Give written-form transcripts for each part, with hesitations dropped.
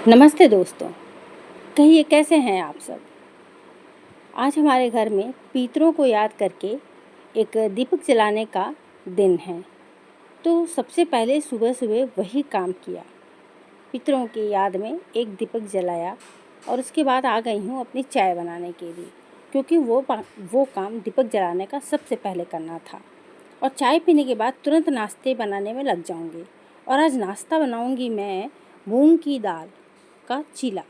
नमस्ते दोस्तों। कहिए कैसे हैं आप सब। आज हमारे घर में पितरों को याद करके एक दीपक जलाने का दिन है। तो सबसे पहले सुबह सुबह वही काम किया, पितरों की याद में एक दीपक जलाया और उसके बाद आ गई हूँ अपनी चाय बनाने के लिए, क्योंकि वो काम दीपक जलाने का सबसे पहले करना था। और चाय पीने के बाद तुरंत नाश्ते बनाने में लग जाऊँगी। और आज नाश्ता बनाऊँगी मैं मूंग की दाल का चीला।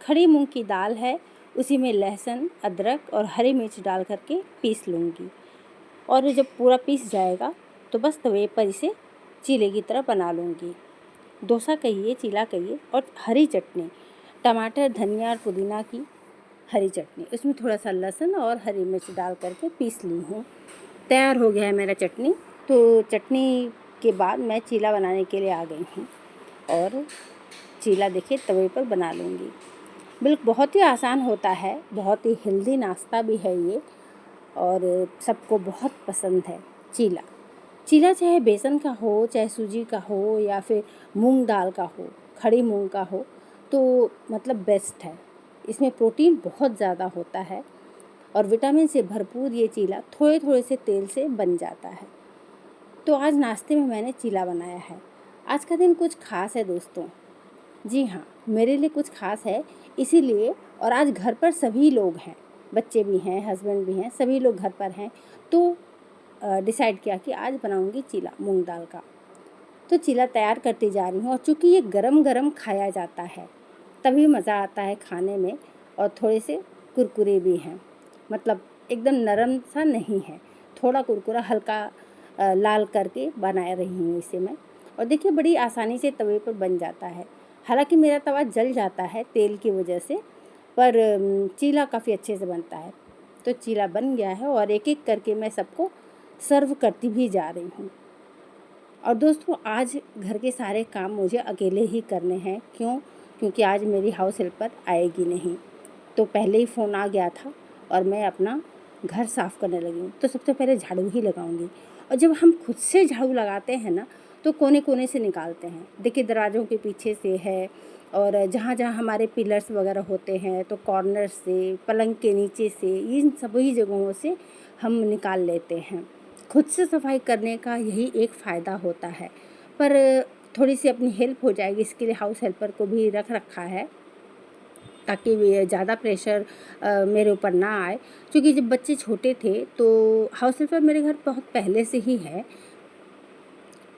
खड़ी मूंग की दाल है, उसी में लहसुन, अदरक और हरी मिर्च डाल करके पीस लूँगी। और जब पूरा पीस जाएगा तो बस तवे पर इसे चीले की तरह बना लूँगी। डोसा कहिए, चीला कहिए। और हरी चटनी, टमाटर, धनिया और पुदीना की हरी चटनी, उसमें थोड़ा सा लहसुन और हरी मिर्च डाल करके पीस ली हूँ। तैयार हो गया है मेरा चटनी। तो चटनी के बाद मैं चीला बनाने के लिए आ गई हूँ और चीला देखिए तवे पर बना लूँगी। बिल्कुल बहुत ही आसान होता है, बहुत ही हेल्दी नाश्ता भी है ये और सबको बहुत पसंद है चीला। चीला चाहे बेसन का हो, चाहे सूजी का हो या फिर मूंग दाल का हो, खड़ी मूंग का हो, तो मतलब बेस्ट है। इसमें प्रोटीन बहुत ज़्यादा होता है और विटामिन से भरपूर ये चीला थोड़े थोड़े से तेल से बन जाता है। तो आज नाश्ते में मैंने चीला बनाया है। आज का दिन कुछ खास है दोस्तों। जी हाँ, मेरे लिए कुछ ख़ास है इसीलिए। और आज घर पर सभी लोग हैं, बच्चे भी हैं, हस्बैंड भी हैं, सभी लोग घर पर हैं। तो डिसाइड किया कि आज बनाऊंगी चीला मूंग दाल का। तो चीला तैयार करती जा रही हूँ और चूँकि ये गरम गरम खाया जाता है तभी मज़ा आता है खाने में। और थोड़े से कुरकुरे भी हैं, मतलब एकदम नरम सा नहीं है, थोड़ा कुरकुरा, हल्का लाल करके बना रही हूँ इसे मैं। और देखिए बड़ी आसानी से तवे पर बन जाता है। हालांकि मेरा तवा जल जाता है तेल की वजह से, पर चीला काफ़ी अच्छे से बनता है। तो चीला बन गया है और एक एक करके मैं सबको सर्व करती भी जा रही हूँ। और दोस्तों आज घर के सारे काम मुझे अकेले ही करने हैं। क्यों? क्योंकि आज मेरी हाउस हेल्पर आएगी नहीं। तो पहले ही फ़ोन आ गया था और मैं अपना घर साफ़ करने लगी हूँ। तो सबसे पहले झाड़ू ही लगाऊंगी। और जब हम खुद से झाड़ू लगाते हैं ना, तो कोने कोने से निकालते हैं। देखिए दरवाज़ों के पीछे से है, और जहाँ जहाँ हमारे पिलर्स वगैरह होते हैं तो कॉर्नर से, पलंग के नीचे से, इन सभी जगहों से हम निकाल लेते हैं। खुद से सफाई करने का यही एक फ़ायदा होता है। पर थोड़ी सी अपनी हेल्प हो जाएगी, इसके लिए हाउस हेल्पर को भी रख रखा है ताकि ज़्यादा प्रेशर मेरे ऊपर ना आए। क्योंकि जब बच्चे छोटे थे तो हाउस हेल्पर मेरे घर बहुत पहले से ही है।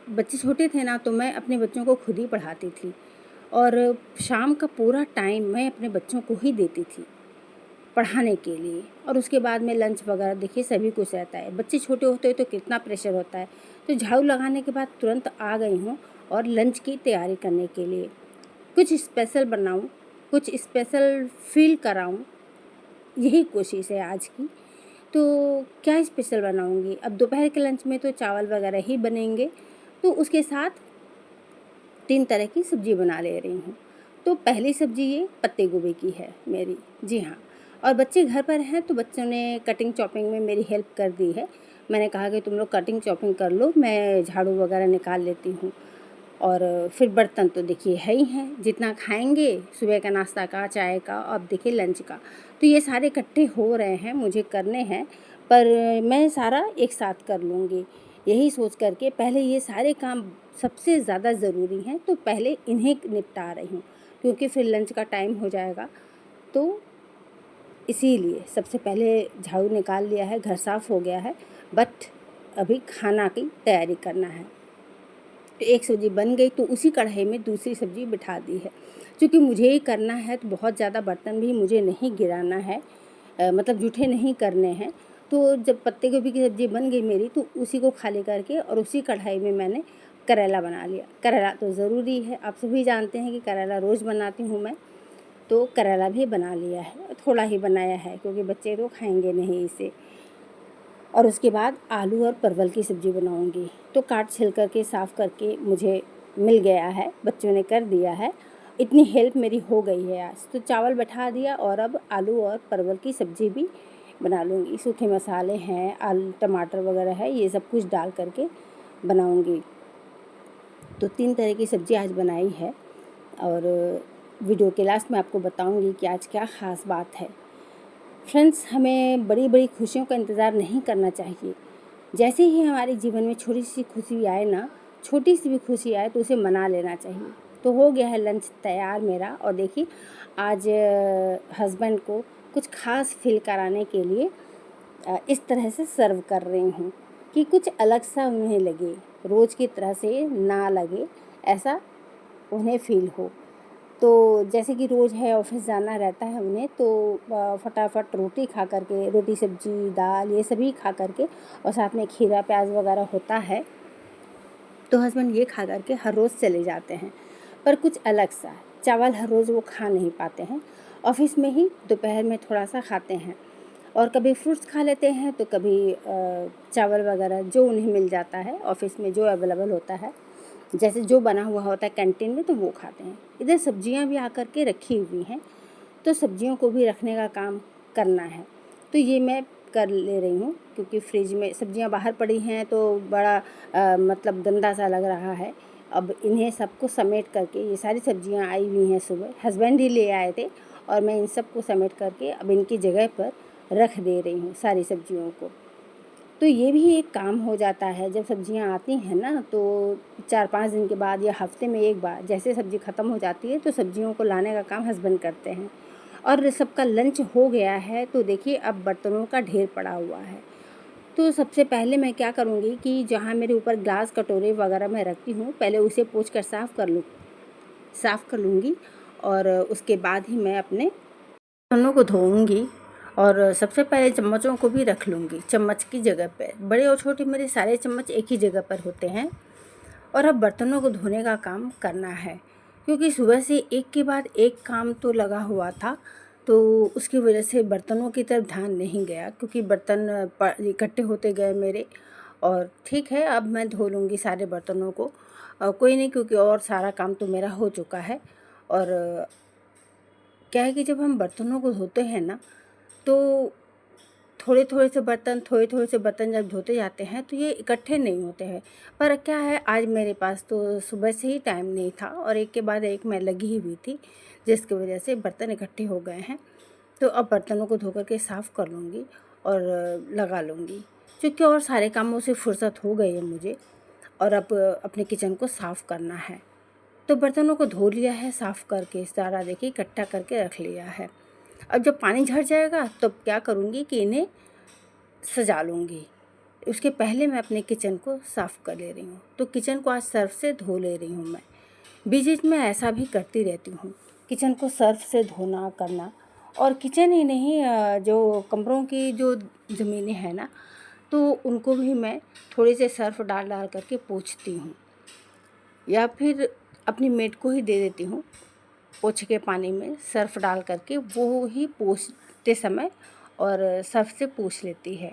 बच्चे छोटे थे ना, तो मैं अपने बच्चों को खुद ही पढ़ाती थी और शाम का पूरा टाइम मैं अपने बच्चों को ही देती थी पढ़ाने के लिए। और उसके बाद में लंच वगैरह देखिए सभी कुछ रहता है। बच्चे छोटे होते हैं तो कितना प्रेशर होता है। तो झाड़ू लगाने के बाद तुरंत आ गई हूँ और लंच की तैयारी करने के लिए। कुछ स्पेशल बनाऊँ, कुछ स्पेशल फील कराऊँ, यही कोशिश है आज की। तो क्या स्पेशल बनाऊँगी? अब दोपहर के लंच में तो चावल वगैरह ही बनेंगे, तो उसके साथ 3 तरह की सब्ज़ी बना ले रही हूँ। तो पहली सब्ज़ी ये पत्ते गोभी की है मेरी। जी हाँ। और बच्चे घर पर हैं तो बच्चों ने कटिंग चॉपिंग में मेरी हेल्प कर दी है। मैंने कहा कि तुम लोग कटिंग चॉपिंग कर लो, मैं झाड़ू वगैरह निकाल लेती हूँ। और फिर बर्तन तो देखिए है ही हैं, जितना खाएँगे सुबह का नाश्ता का, चाय का, अब देखिए लंच का। तो ये सारे इकट्ठे हो रहे हैं, मुझे करने हैं, पर मैं सारा एक साथ कर लूँगी। यही सोच कर के पहले ये सारे काम सबसे ज़्यादा ज़रूरी हैं, तो पहले इन्हें निपटा रही हूँ, क्योंकि फिर लंच का टाइम हो जाएगा। तो इसीलिए सबसे पहले झाड़ू निकाल लिया है, घर साफ़ हो गया है, बट अभी खाना की तैयारी करना है। तो एक सब्ज़ी बन गई तो उसी कढ़ाई में दूसरी सब्ज़ी बिठा दी है। क्योंकि मुझे ही करना है तो बहुत ज़्यादा बर्तन भी मुझे नहीं गिराना है, मतलब जूठे नहीं करने हैं। तो जब पत्ते गोभी की सब्ज़ी बन गई मेरी, तो उसी को खाली करके और उसी कढ़ाई में मैंने करेला बना लिया। करेला तो ज़रूरी है, आप सभी जानते हैं कि करेला रोज़ बनाती हूँ मैं। तो करेला भी बना लिया है, थोड़ा ही बनाया है क्योंकि बच्चे तो खाएंगे नहीं इसे। और उसके बाद आलू और परवल की सब्ज़ी बनाऊंगी। तो काट छिल करके साफ़ करके मुझे मिल गया है, बच्चों ने कर दिया है, इतनी हेल्प मेरी हो गई है आज। तो चावल बैठा दिया और अब आलू और परवल की सब्ज़ी भी बना लूँगी। सूखे मसाले हैं, आलू टमाटर वगैरह है, ये सब कुछ डाल करके बनाऊँगी। तो 3 तरह की सब्ज़ी आज बनाई है। और वीडियो के लास्ट में आपको बताऊंगी कि आज क्या ख़ास बात है। फ्रेंड्स, हमें बड़ी बड़ी खुशियों का इंतज़ार नहीं करना चाहिए। जैसे ही हमारे जीवन में छोटी सी खुशी आए ना, छोटी सी भी खुशी आए तो उसे मना लेना चाहिए। तो हो गया है लंच तैयार मेरा, और देखिए आज हस्बैंड को कुछ ख़ास फ़ील कराने के लिए इस तरह से सर्व कर रही हूँ कि कुछ अलग सा उन्हें लगे, रोज़ की तरह से ना लगे, ऐसा उन्हें फ़ील हो। तो जैसे कि रोज़ है ऑफिस जाना रहता है उन्हें, तो फटाफट रोटी खा कर के, रोटी सब्जी दाल ये सभी खा कर के, और साथ में खीरा प्याज वगैरह होता है, तो हस्बैंड ये खा कर के हर रोज़ चले जाते हैं। पर कुछ अलग सा चावल हर रोज़ वो खा नहीं पाते हैं। ऑफिस में ही दोपहर में थोड़ा सा खाते हैं, और कभी फ्रूट्स खा लेते हैं, तो कभी चावल वगैरह जो उन्हें मिल जाता है ऑफिस में, जो अवेलेबल होता है, जैसे जो बना हुआ होता है कैंटीन में, तो वो खाते हैं। इधर सब्जियां भी आकर के रखी हुई हैं, तो सब्जियों को भी रखने का काम करना है। तो ये मैं कर ले रही हूँ, क्योंकि फ्रिज में सब्जियां बाहर पड़ी हैं तो बड़ा मतलब गंदा सा लग रहा है। अब इन्हें सबको समेट करके, ये सारी सब्जियां आई हुई हैं, सुबह हस्बैंड ही ले आए थे, और मैं इन सबको समेट करके अब इनकी जगह पर रख दे रही हूँ सारी सब्जियों को। तो ये भी एक काम हो जाता है। जब सब्जियां आती हैं ना, तो 4-5 दिन के बाद या हफ्ते में एक बार जैसे सब्जी ख़त्म हो जाती है, तो सब्जियों को लाने का काम हस्बैंड करते हैं। और सबका लंच हो गया है, तो देखिए अब बर्तनों का ढेर पड़ा हुआ है। तो सबसे पहले मैं क्या करूँगी कि जहाँ मेरे ऊपर ग्लास कटोरे वगैरह मैं रखती हूँ, पहले उसे पोंछ कर साफ़ कर लूँगी, और उसके बाद ही मैं अपने बर्तनों को धोऊँगी। और सबसे पहले चम्मचों को भी रख लूँगी चम्मच की जगह पे। बड़े और छोटे मेरे सारे चम्मच एक ही जगह पर होते हैं। और अब बर्तनों को धोने का काम करना है, क्योंकि सुबह से एक के बाद एक काम तो लगा हुआ था, तो उसकी वजह से बर्तनों की तरफ ध्यान नहीं गया, क्योंकि बर्तन इकट्ठे होते गए मेरे। और ठीक है, अब मैं धो लूँगी सारे बर्तनों को, कोई नहीं, क्योंकि और सारा काम तो मेरा हो चुका है। और क्या है कि जब हम बर्तनों को धोते हैं ना, तो थोड़े थोड़े से बर्तन जब धोते जाते हैं, तो ये इकट्ठे नहीं होते हैं। पर क्या है, आज मेरे पास तो सुबह से ही टाइम नहीं था, और एक के बाद एक मैं लगी हुई थी, जिसकी वजह से बर्तन इकट्ठे हो गए हैं। तो अब बर्तनों को धो कर के साफ़ कर लूँगी और लगा लूँगी, क्योंकि और सारे कामों से फुर्सत हो गई है मुझे। और अब अपने किचन को साफ़ करना है। तो बर्तनों को धो लिया है, साफ़ करके सारा देखिए इकट्ठा करके रख लिया है। अब जब पानी झड़ जाएगा, तब क्या करूँगी कि इन्हें सजा लूँगी। उसके पहले मैं अपने किचन को साफ़ कर ले रही हूँ। तो किचन को आज सर्फ़ से धो ले रही हूँ मैं। बीच-बीच में ऐसा भी करती रहती हूँ, किचन को सर्फ़ से धोना करना। और किचन ही नहीं, जो कमरों की जो ज़मीनें हैं ना, तो उनको भी मैं थोड़े से सर्फ़ डाल कर के पोंछती हूँ, या फिर अपनी मेड को ही दे देती हूँ। पोंछ के पानी में सर्फ़ डाल कर के वो ही पोंछते समय और सर्फ़ से पोंछ लेती है।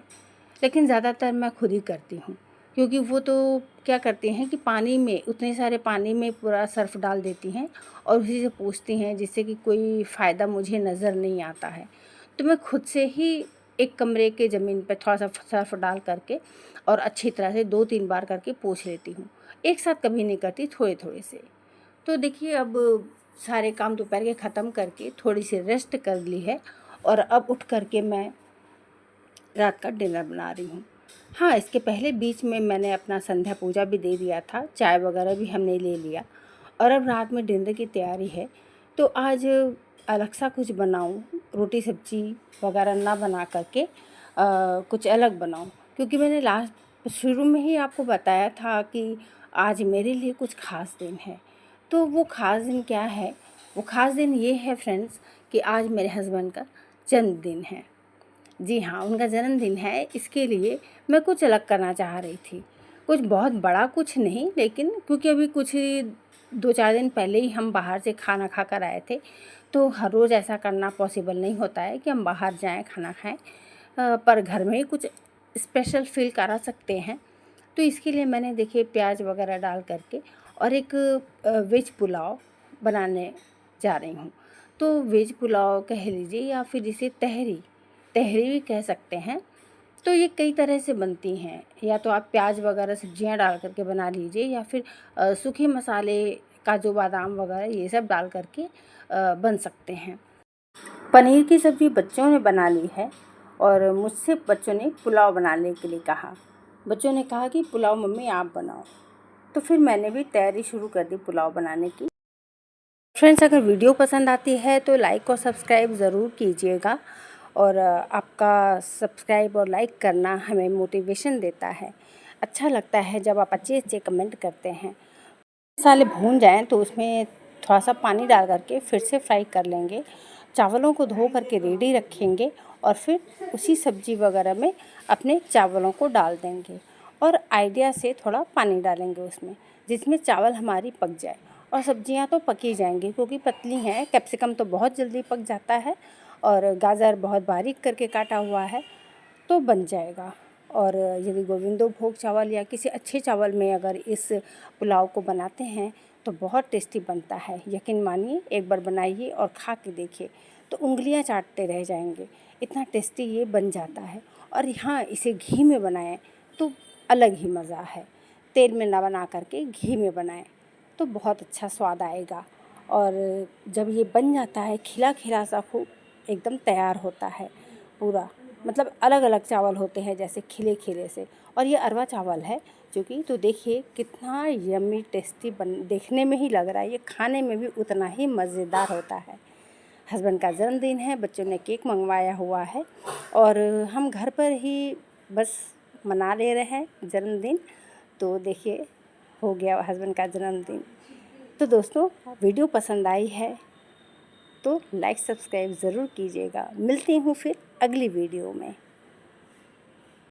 लेकिन ज़्यादातर मैं खुद ही करती हूँ, क्योंकि वो तो क्या करती हैं कि पानी में, उतने सारे पानी में पूरा सर्फ़ डाल देती हैं और उसी से पोंछती हैं, जिससे कि कोई फ़ायदा मुझे नज़र नहीं आता है। तो मैं खुद से ही एक कमरे के ज़मीन पे थोड़ा-सा सर्फ़ डाल कर के और अच्छी तरह से 2-3 बार करके पोंछ लेती हूँ। एक साथ कभी नहीं करती, थोड़े-थोड़े से। तो देखिए अब सारे काम दोपहर के ख़त्म करके थोड़ी सी रेस्ट कर ली है, और अब उठ कर के मैं रात का डिनर बना रही हूँ। हाँ, इसके पहले बीच में मैंने अपना संध्या पूजा भी दे दिया था, चाय वगैरह भी हमने ले लिया, और अब रात में डिनर की तैयारी है। तो आज अलग सा कुछ बनाऊँ, रोटी सब्जी वगैरह ना बना कर के कुछ अलग बनाऊँ, क्योंकि मैंने लास्ट शुरू में ही आपको बताया था कि आज मेरे लिए कुछ ख़ास दिन है। तो वो ख़ास दिन क्या है? वो ख़ास दिन ये है फ्रेंड्स, कि आज मेरे हस्बैंड का जन्मदिन है। जी हाँ, उनका जन्मदिन है, इसके लिए मैं कुछ अलग करना चाह रही थी। कुछ बहुत बड़ा कुछ नहीं, लेकिन क्योंकि अभी कुछ ही 2-4 दिन पहले ही हम बाहर से खाना खा कर आए थे, तो हर रोज़ ऐसा करना पॉसिबल नहीं होता है कि हम बाहर जाएँ, खाना खाएँ। पर घर में ही कुछ स्पेशल फ़ील करा सकते हैं। तो इसके लिए मैंने देखिए प्याज वगैरह डाल कर के और एक वेज पुलाव बनाने जा रही हूँ। तो वेज पुलाव कह लीजिए, या फिर इसे तहरी तहरी भी कह सकते हैं। तो ये कई तरह से बनती हैं, या तो आप प्याज वगैरह सब्जियां डाल करके बना लीजिए, या फिर सूखे मसाले काजू बादाम वगैरह ये सब डाल करके बन सकते हैं। पनीर की सब्ज़ी बच्चों ने बना ली है और मुझसे बच्चों ने पुलाव बनाने के लिए कहा। बच्चों ने कहा कि पुलाव मम्मी आप बनाओ, तो फिर मैंने भी तैयारी शुरू कर दी पुलाव बनाने की। फ्रेंड्स, अगर वीडियो पसंद आती है तो लाइक और सब्सक्राइब ज़रूर कीजिएगा और आपका सब्सक्राइब और लाइक करना हमें मोटिवेशन देता है। अच्छा लगता है जब आप अच्छे कमेंट करते हैं। मसाले भून जाएँ तो उसमें थोड़ा सा पानी डाल करके फिर से फ्राई कर लेंगे। चावलों को धो करके रेडी रखेंगे और फिर उसी सब्ज़ी वगैरह में अपने चावलों को डाल देंगे और आइडिया से थोड़ा पानी डालेंगे उसमें, जिसमें चावल हमारी पक जाए। और सब्जियां तो पक ही जाएंगी क्योंकि पतली हैं। कैप्सिकम तो बहुत जल्दी पक जाता है और गाजर बहुत बारीक करके काटा हुआ है, तो बन जाएगा। और यदि गोविंदो भोग चावल या किसी अच्छे चावल में अगर इस पुलाव को बनाते हैं तो बहुत टेस्टी बनता है। यकीन मानिए, एक बार बनाइए और खा के देखिए तो उँगलियां चाटते रह जाएंगे, इतना टेस्टी ये बन जाता है। और हाँ, इसे घी में बनाएं तो अलग ही मज़ा है। तेल में ना बना करके घी में बनाएं तो बहुत अच्छा स्वाद आएगा। और जब ये बन जाता है खिला खिला सा खूब एकदम तैयार होता है पूरा, मतलब अलग अलग चावल होते हैं जैसे खिले खिले से, और ये अरवा चावल है जो कि, तो देखिए कितना यम्मी टेस्टी देखने में ही लग रहा है, ये खाने में भी उतना ही मज़ेदार होता है। हस्बैंड का जन्मदिन है, बच्चों ने केक मंगवाया हुआ है और हम घर पर ही बस मना ले रहे हैं जन्मदिन। तो देखिए, हो गया हस्बैंड का जन्मदिन। तो दोस्तों, वीडियो पसंद आई है तो लाइक सब्सक्राइब ज़रूर कीजिएगा। मिलती हूँ फिर अगली वीडियो में।